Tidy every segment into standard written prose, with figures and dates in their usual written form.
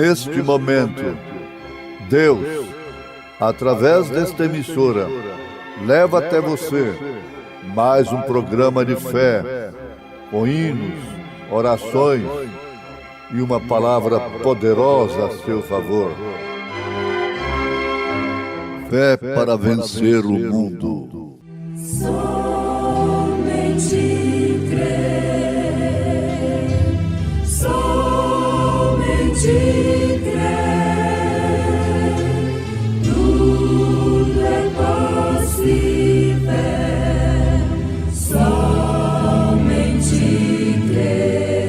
Neste momento, Deus, através desta emissora, leva até você mais um programa de fé, com hinos, orações e uma palavra poderosa a seu favor. Fé para vencer o mundo. Somente crer, somente crer, tudo é possível, somente crer,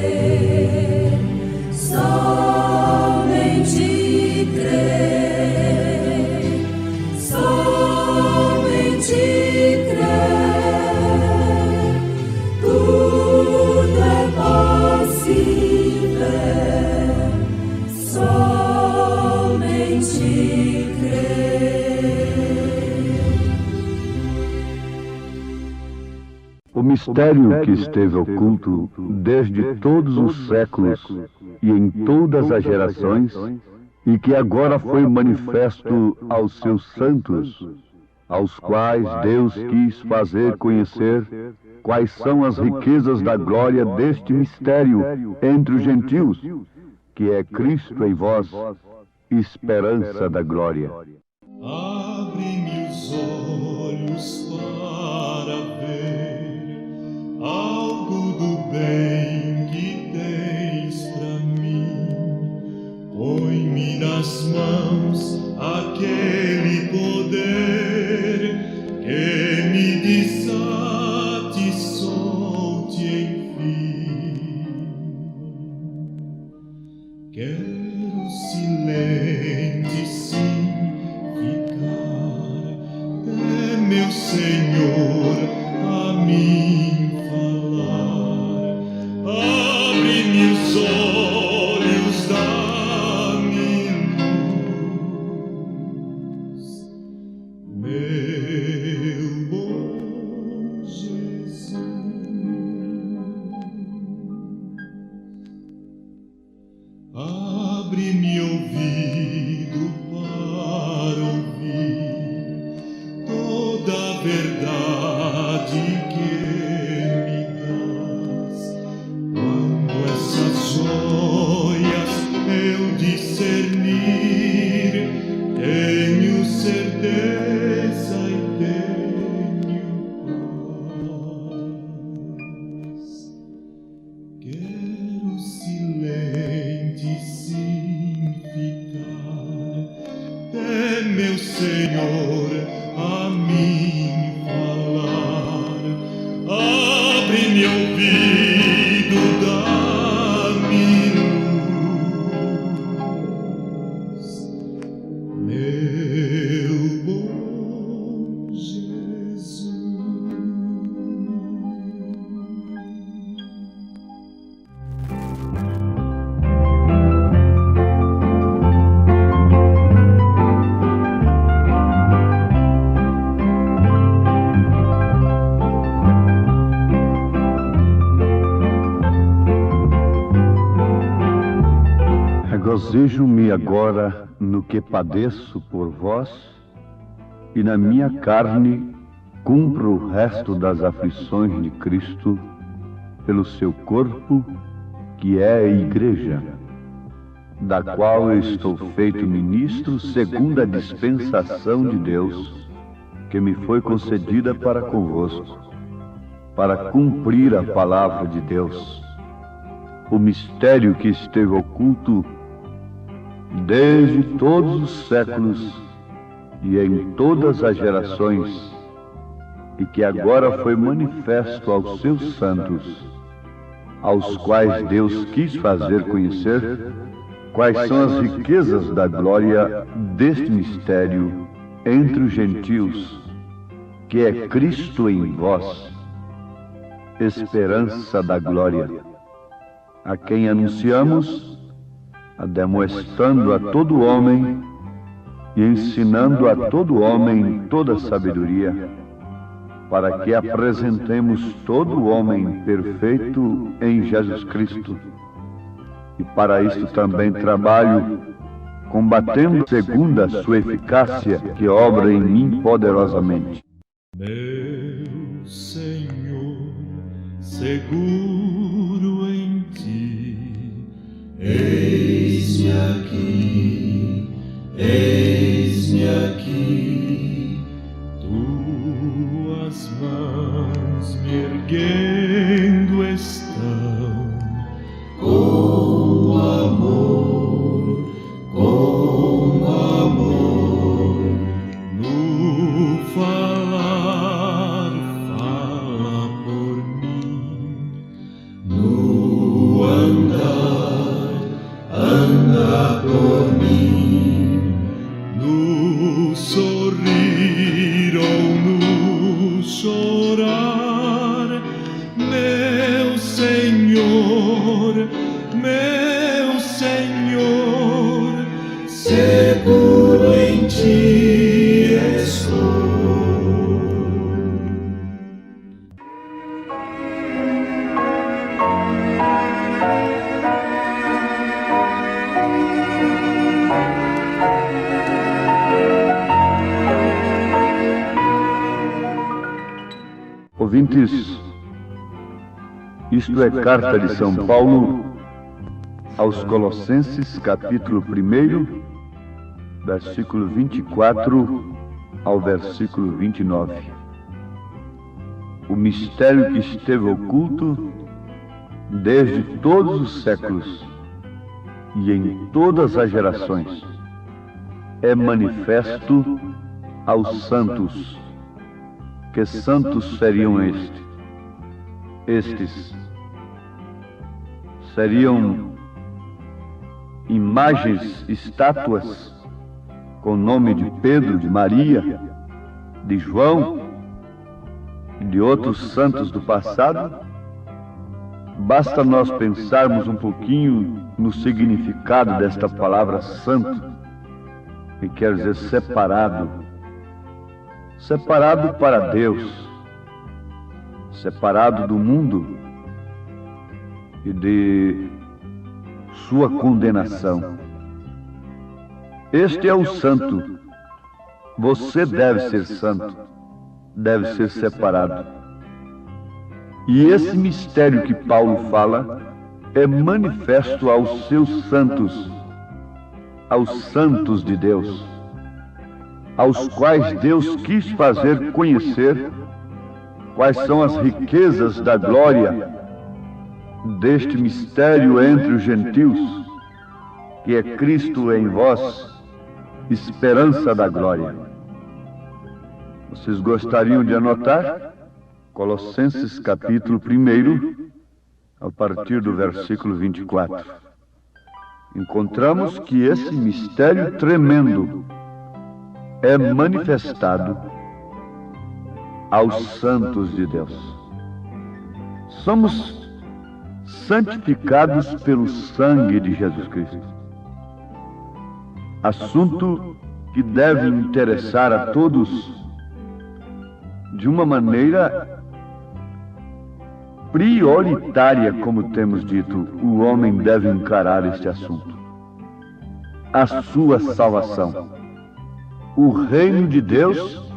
somente crer, somente crer, tudo é possível, somente crer. O mistério que esteve oculto desde todos os séculos e em todas as gerações, e que agora foi manifesto aos seus santos, aos quais Deus quis fazer conhecer quais são as riquezas da glória deste mistério entre os gentios, que é Cristo em vós, esperança da glória. Abre-me os olhos para ver algo do bem que tens pra mim. Põe-me nas mãos aquele poder que me desate, solte enfim. Quero silente sim ficar, é meu Senhor a mim falar. Abre-me os olhos, dá-me luz, meu bom Jesus. Abre-me ouvido para ouvir toda a verdade que me dás. Quando essas joias eu discernir, tenho certeza e tenho paz. Quero silente sim ficar, é meu Senhor a mim falar. Abre-me ouvido, dá-me luz, meu bom Jesus. Regozijo-me agora no que padeço por vós, e na minha carne cumpro o resto das aflições de Cristo pelo seu corpo, que é a Igreja, da qual eu estou feito ministro segundo a dispensação de Deus, que me foi concedida para convosco, para cumprir a palavra de Deus, o mistério que esteve oculto desde todos os séculos e em todas as gerações, e que agora foi manifesto aos seus santos, aos quais Deus quis fazer conhecer quais são as riquezas da glória deste mistério entre os gentios, que é Cristo em vós, esperança da glória, a quem anunciamos, ademoestando a todo homem e ensinando a todo homem toda sabedoria, para que apresentemos todo homem perfeito em Jesus Cristo. e para isso também trabalho, combatendo segundo a sua eficácia, que obra em mim poderosamente. Meu Senhor, seguro em ti, eis-me aqui, tuas mãos me erguendo estão, com amor, no falar, fala por mim, no andar, anda por mim, no sorrir ou no chorar, meu Senhor, seguro em ti estou. Ouvintes, isto é carta de São Paulo aos Colossenses, capítulo 1, versículo 24 ao versículo 29. O mistério que esteve oculto desde todos os séculos e em todas as gerações é manifesto aos santos. Que santos seriam estes? Seriam imagens, estátuas com o nome de Pedro, de Maria, de João e de outros santos do passado? Basta nós pensarmos um pouquinho no significado desta palavra santo, que quer dizer separado. Separado para Deus, separado do mundo e de sua condenação. Este é o santo. Você deve ser santo, deve ser separado. E esse mistério que Paulo fala é manifesto aos seus santos, aos santos de Deus, aos quais Deus quis fazer conhecer quais são as riquezas da glória deste mistério entre os gentios, que é Cristo em vós, esperança da glória. Vocês gostariam de anotar? Colossenses capítulo 1, a partir do versículo 24. Encontramos que esse mistério tremendo é manifestado aos santos de Deus. Somos santificados pelo sangue de Jesus Cristo. Assunto que deve interessar a todos de uma maneira prioritária, como temos dito. O homem deve encarar este assunto. A sua salvação. O reino de Deus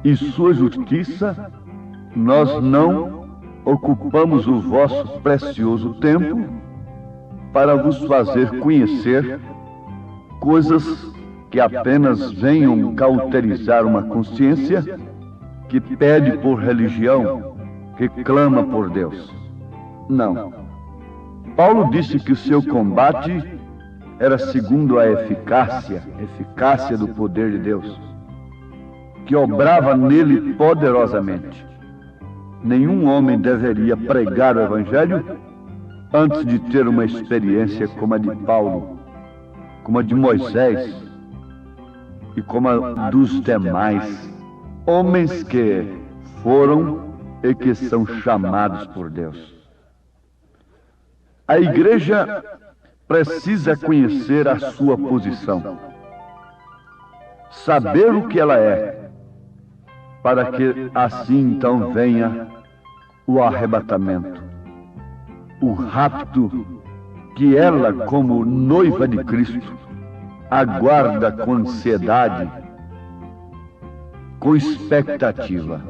e sua justiça. Nós não ocupamos o vosso precioso tempo para vos fazer conhecer coisas que apenas venham cauterizar uma consciência que pede por religião, que clama por Deus. Não. Paulo disse que o seu combate era segundo a eficácia do poder de Deus, que obrava nele poderosamente. Nenhum homem deveria pregar o Evangelho antes de ter uma experiência como a de Paulo, como a de Moisés e como a dos demais homens que foram e que são chamados por Deus. A igreja precisa conhecer a sua posição, saber o que ela é, para que assim então venha o arrebatamento, o rapto que ela, como noiva de Cristo, aguarda com ansiedade, com expectativa.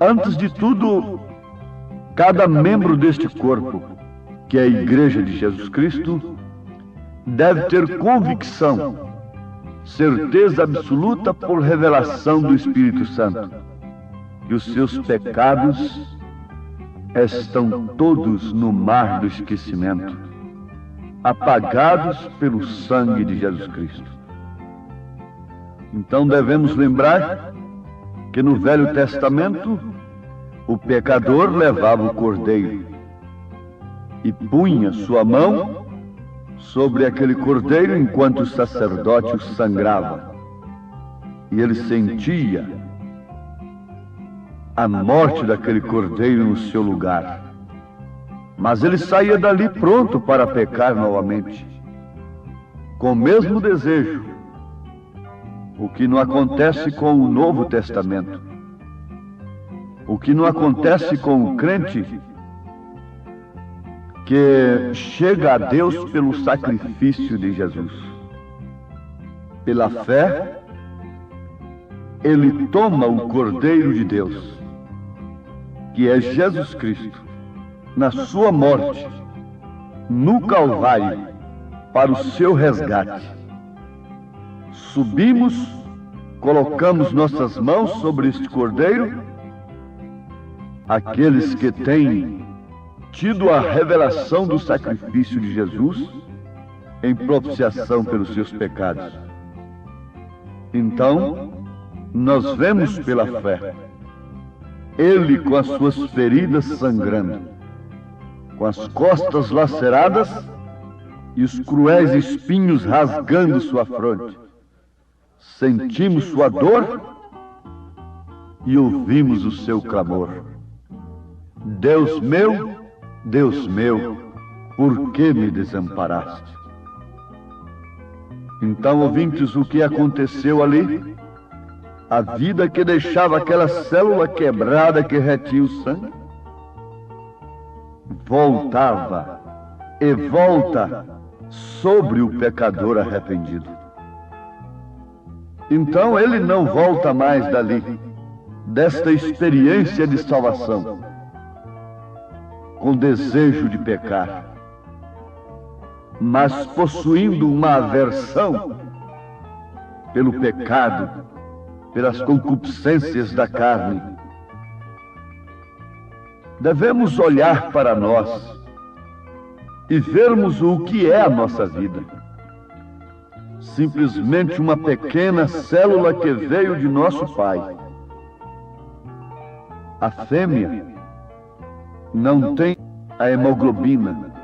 Antes de tudo, cada membro deste corpo, que é a Igreja de Jesus Cristo, deve ter convicção, certeza absoluta por revelação do Espírito Santo, que os seus pecados estão todos no mar do esquecimento, apagados pelo sangue de Jesus Cristo. Então devemos lembrar que no Velho Testamento o pecador levava o cordeiro e punha sua mão sobre aquele cordeiro enquanto o sacerdote o sangrava. E ele sentia a morte daquele cordeiro no seu lugar. Mas ele saía dali pronto para pecar novamente, com o mesmo desejo, o que não acontece com o Novo Testamento, o que não acontece com o crente que chega a Deus pelo sacrifício de Jesus. Pela fé, ele toma o Cordeiro de Deus, que é Jesus Cristo, na sua morte, no Calvário, para o seu resgate. Subimos, colocamos nossas mãos sobre este Cordeiro. Aqueles que têm tido a revelação do sacrifício de Jesus em propiciação pelos seus pecados. Então, nós vemos pela fé ele com as suas feridas sangrando, com as costas laceradas e os cruéis espinhos rasgando sua fronte. Sentimos sua dor e ouvimos o seu clamor: Deus meu, por que me desamparaste? Então, ouvintes, o que aconteceu ali? A vida que deixava aquela célula quebrada que retinha o sangue voltava e volta sobre o pecador arrependido. Então ele não volta mais dali, desta experiência de salvação, com desejo de pecar, mas possuindo uma aversão pelo pecado, pelas concupiscências da carne. Devemos olhar para nós e vermos o que é a nossa vida. Simplesmente uma pequena célula que veio de nosso Pai. A fêmea não tem a hemoglobina.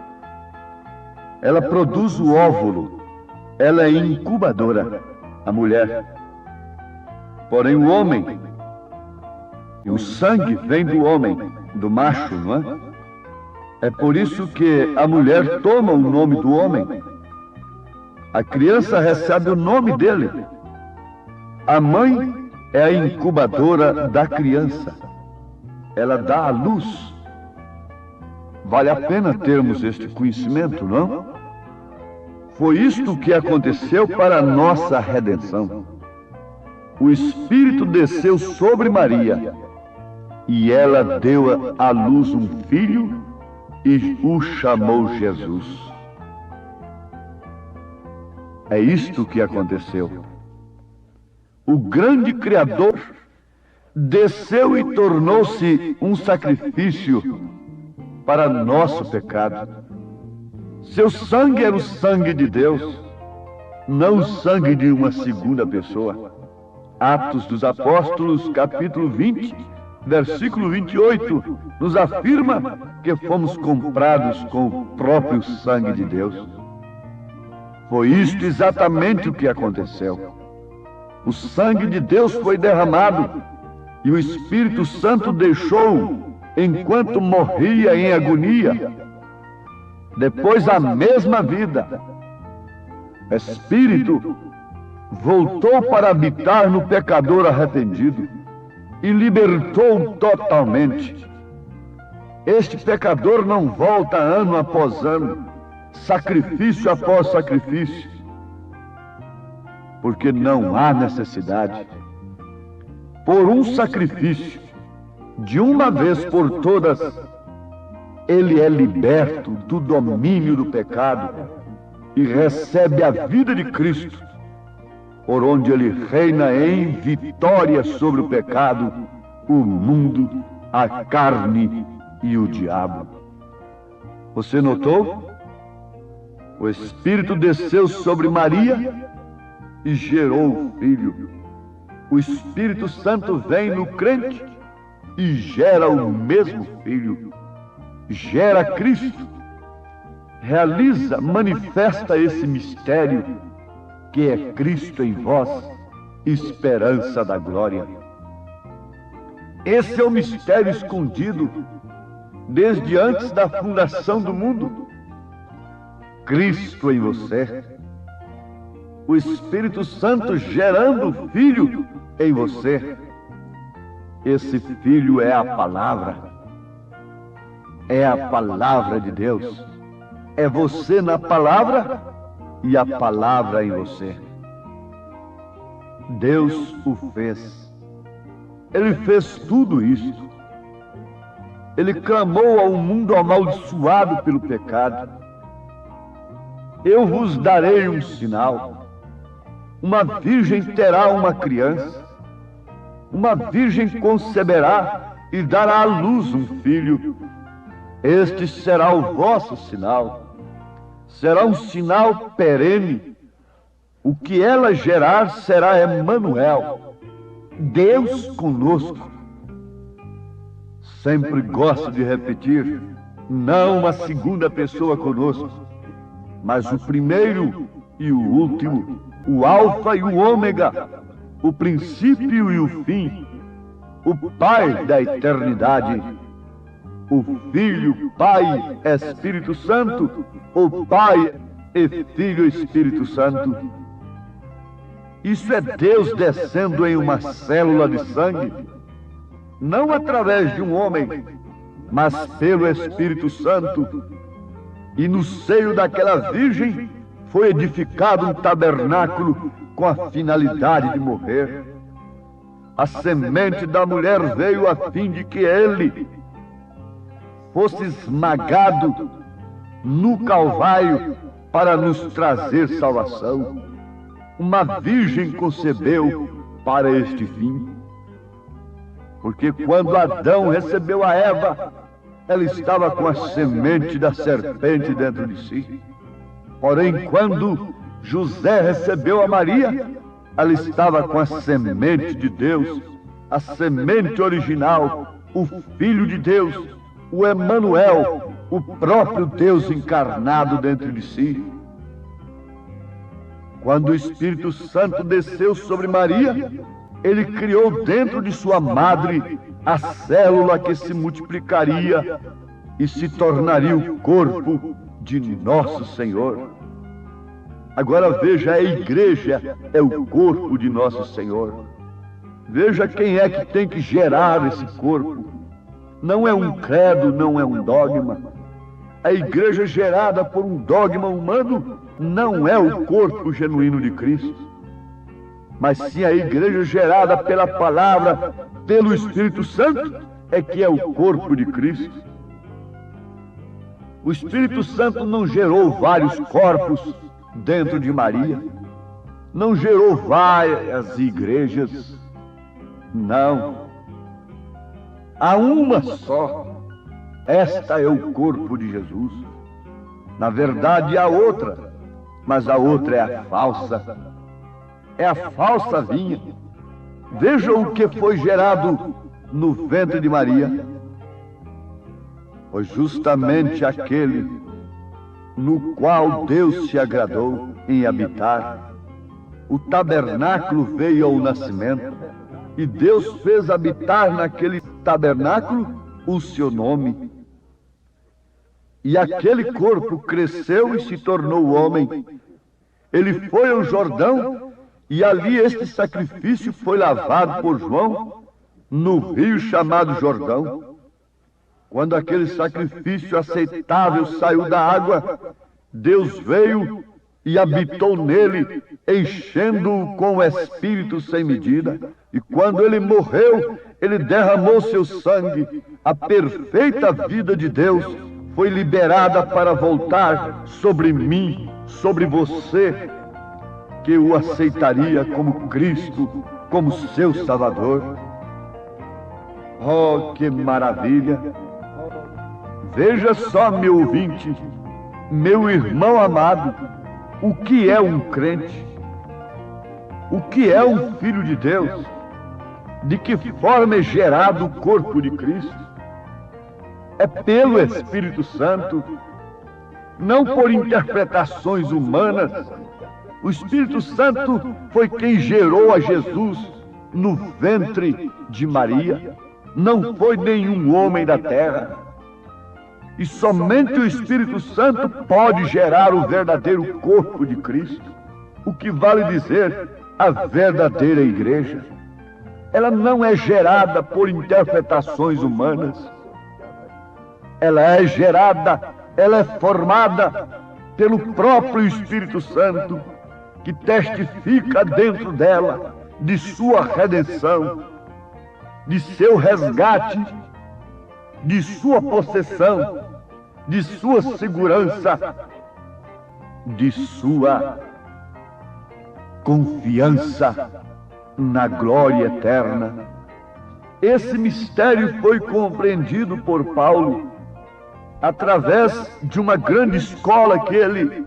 Ela produz o óvulo. Ela é incubadora, a mulher. Porém, o homem, e o sangue vem do homem, do macho, não é? É por isso que a mulher toma o nome do homem. A criança recebe o nome dele. A mãe é a incubadora da criança. Ela dá a luz. Vale a pena termos este conhecimento, não? Foi isto que aconteceu para a nossa redenção. O Espírito desceu sobre Maria e ela deu à luz um filho e o chamou Jesus. É isto que aconteceu. O grande Criador desceu e tornou-se um sacrifício para nosso pecado. Seu sangue era o sangue de Deus, não o sangue de uma segunda pessoa. Atos dos Apóstolos, capítulo 20, versículo 28, nos afirma que fomos comprados com o próprio sangue de Deus. Foi isto exatamente o que aconteceu. O sangue de Deus foi derramado e o Espírito Santo deixou enquanto morria em agonia. Depois a mesma vida. Espírito voltou para habitar no pecador arrependido e libertou-o totalmente. Este pecador não volta ano após ano, sacrifício após sacrifício, porque não há necessidade. Por um sacrifício, de uma vez por todas, ele é liberto do domínio do pecado e recebe a vida de Cristo, por onde ele reina em vitória sobre o pecado, o mundo, a carne e o diabo. Você notou? O Espírito desceu sobre Maria e gerou o Filho. O Espírito Santo vem no crente e gera o mesmo Filho. Gera Cristo. Realiza, manifesta esse mistério que é Cristo em vós, esperança da glória. Esse é o mistério escondido desde antes da fundação do mundo. Cristo em você, o Espírito Santo gerando o Filho em você. Esse Filho é a palavra de Deus. É você na palavra e a palavra em você. Deus o fez. Ele fez tudo isso. Ele clamou ao mundo amaldiçoado pelo pecado: eu vos darei um sinal. Uma virgem terá uma criança. Uma virgem conceberá e dará à luz um filho. Este será o vosso sinal. Será um sinal perene. O que ela gerar será Emanuel, Deus conosco. Sempre gosto de repetir, não uma segunda pessoa conosco, mas o primeiro e o último, o alfa e o ômega, o princípio e o fim, o Pai da eternidade, o Filho, Pai, Espírito Santo, o Pai e Filho Espírito Santo. Isso é Deus descendo em uma célula de sangue, não através de um homem, mas pelo Espírito Santo. E no seio daquela virgem foi edificado um tabernáculo com a finalidade de morrer. A semente da mulher veio a fim de que ele fosse esmagado no Calvário para nos trazer salvação. Uma virgem concebeu para este fim. Porque quando Adão recebeu a Eva, ela estava com a semente da serpente dentro de si. Porém, quando José recebeu a Maria, ela estava com a semente de Deus, a semente original, o Filho de Deus, o Emanuel, o próprio Deus encarnado dentro de si. Quando o Espírito Santo desceu sobre Maria, ele criou dentro de sua madre a célula que se multiplicaria e se tornaria o corpo de nosso Senhor. Agora veja, a igreja é o corpo de nosso Senhor. Veja quem é que tem que gerar esse corpo. Não é um credo, não é um dogma. A igreja gerada por um dogma humano não é o corpo genuíno de Cristo, mas sim a igreja gerada pela palavra, pelo Espírito Santo, é que é o corpo de Cristo. O Espírito Santo não gerou vários corpos dentro de Maria, não gerou várias igrejas, não. Há uma só. Esta é o corpo de Jesus. Na verdade, há outra, mas a outra é a falsa. É a falsa vinha. Vejam o que foi gerado no ventre de Maria. Foi justamente aquele no qual Deus se agradou em habitar. O tabernáculo veio ao nascimento e Deus fez habitar naquele tabernáculo o seu nome. E aquele corpo cresceu e se tornou homem. Ele foi ao Jordão e ali este sacrifício foi lavado por João no rio chamado Jordão. Quando aquele sacrifício aceitável saiu da água, Deus veio e habitou nele, enchendo-o com o Espírito sem medida. E quando ele morreu, ele derramou seu sangue. A perfeita vida de Deus foi liberada para voltar sobre mim, sobre você, que o aceitaria como Cristo, como seu Salvador. Oh, que maravilha! Veja só, meu ouvinte, meu irmão amado, o que é um crente? O que é um filho de Deus? De que forma é gerado o corpo de Cristo? É pelo Espírito Santo, não por interpretações humanas. O Espírito Santo foi quem gerou a Jesus no ventre de Maria, não foi nenhum homem da terra. E somente o Espírito Santo pode gerar o verdadeiro corpo de Cristo, o que vale dizer a verdadeira igreja. Ela não é gerada por interpretações humanas. Ela é gerada, ela é formada pelo próprio Espírito Santo, que testifica dentro dela de sua redenção, de seu resgate, de sua possessão, de sua segurança, de sua confiança na glória eterna. Esse mistério foi compreendido por Paulo através de uma grande escola que ele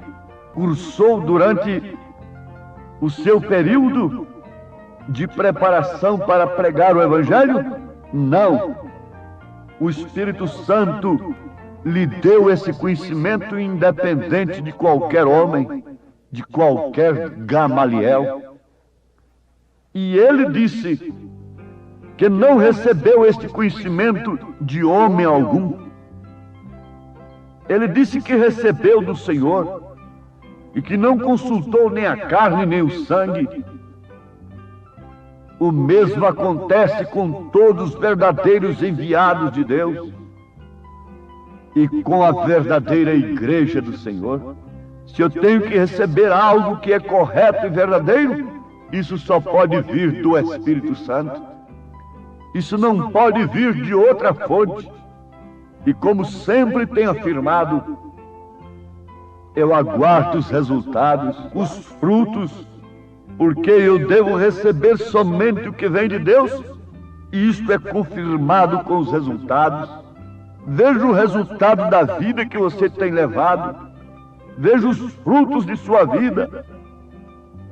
cursou durante o seu período de preparação para pregar o Evangelho? Não. O Espírito Santo lhe deu esse conhecimento independente de qualquer homem, de qualquer Gamaliel. E ele disse que não recebeu este conhecimento de homem algum. Ele disse que recebeu do Senhor e que não consultou nem a carne nem o sangue. O mesmo acontece com todos os verdadeiros enviados de Deus e com a verdadeira igreja do Senhor. Se eu tenho que receber algo que é correto e verdadeiro, isso só pode vir do Espírito Santo. Isso não pode vir de outra fonte. E como sempre tenho afirmado, eu aguardo os resultados, os frutos, porque eu devo receber somente o que vem de Deus, e isto é confirmado com os resultados. Veja o resultado da vida que você tem levado, veja os frutos de sua vida,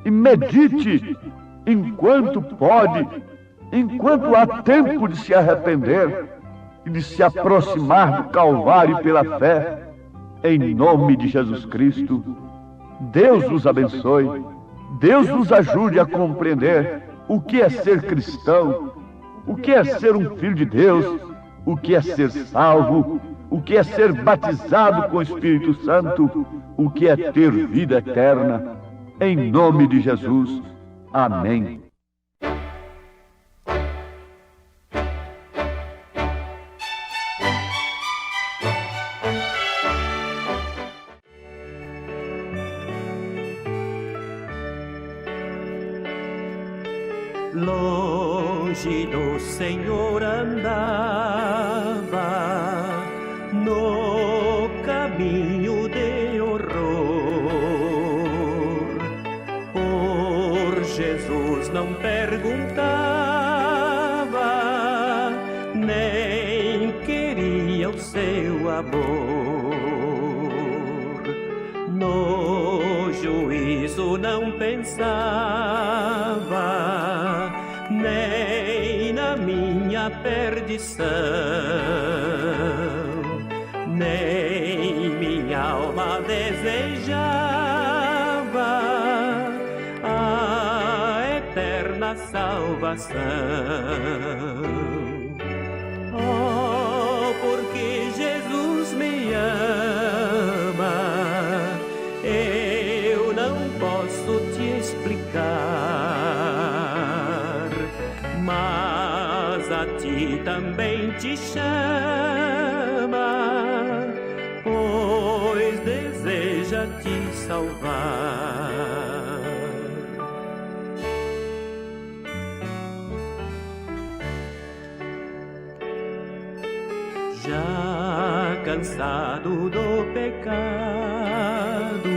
e medite enquanto pode, enquanto há tempo de se arrepender e de se aproximar do Calvário pela fé, em nome de Jesus Cristo. Deus nos abençoe. Deus nos ajude a compreender o que é ser cristão, o que é ser um filho de Deus, o que é ser salvo, o que é ser batizado com o Espírito Santo, o que é ter vida eterna. Em nome de Jesus. Amém. Longe do Senhor andava, no caminho de horror. Por Jesus não perguntava, nem queria o seu amor. No juízo não pensava, nem na minha perdição, nem minha alma desejava a eterna salvação. Oh, porque Jesus me ama, eu não posso te explicar, mas a ti também te chama salvar. Já cansado do pecado,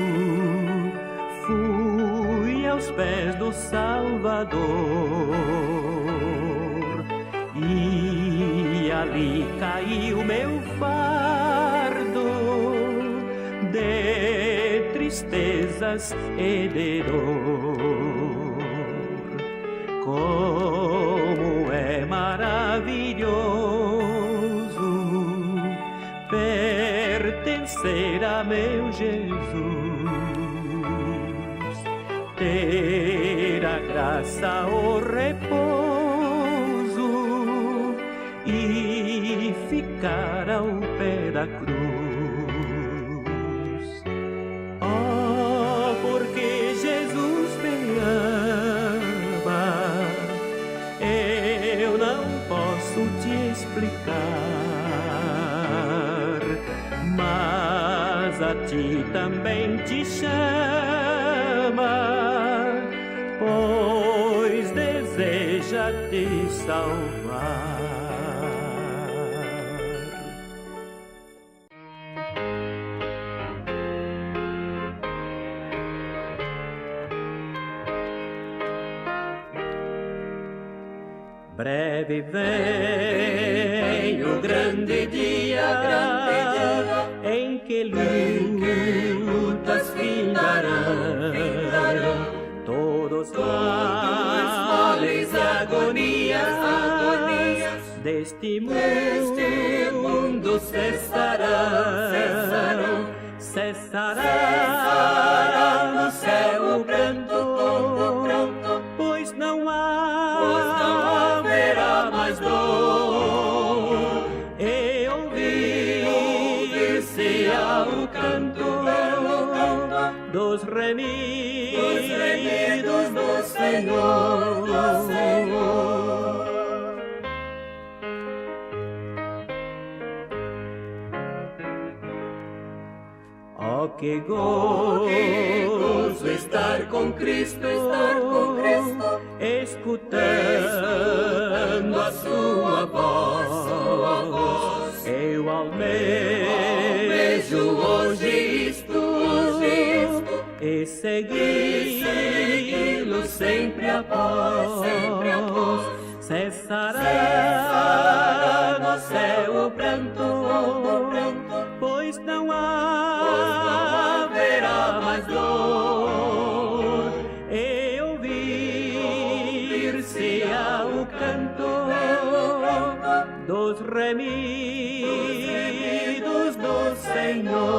fui aos pés do Salvador, e ali caiu meu fardo de tristezas e de dor. Como é maravilhoso pertencer a meu Jesus, ter a graça, o repouso e ficar ao pé da cruz. Oh, porque Jesus me ama, eu não posso te explicar. Mas a ti também te chama, pois deseja te salvar. Breve vem o grande dia em que lutas findarão, todos males, agonias deste mundo cessarão, cessará no céu o pranto, pois não haverá mais dor, e ouvir-se ao canto dos remidos do Senhor. Oh, que gozo estar com Cristo, escutando a sua voz. Eu almejo hoje isto e segui-lo sempre após. Cessará no céu o pranto, pois não haverá mais dor, e ouvir-se ao canto dos remidos do Senhor.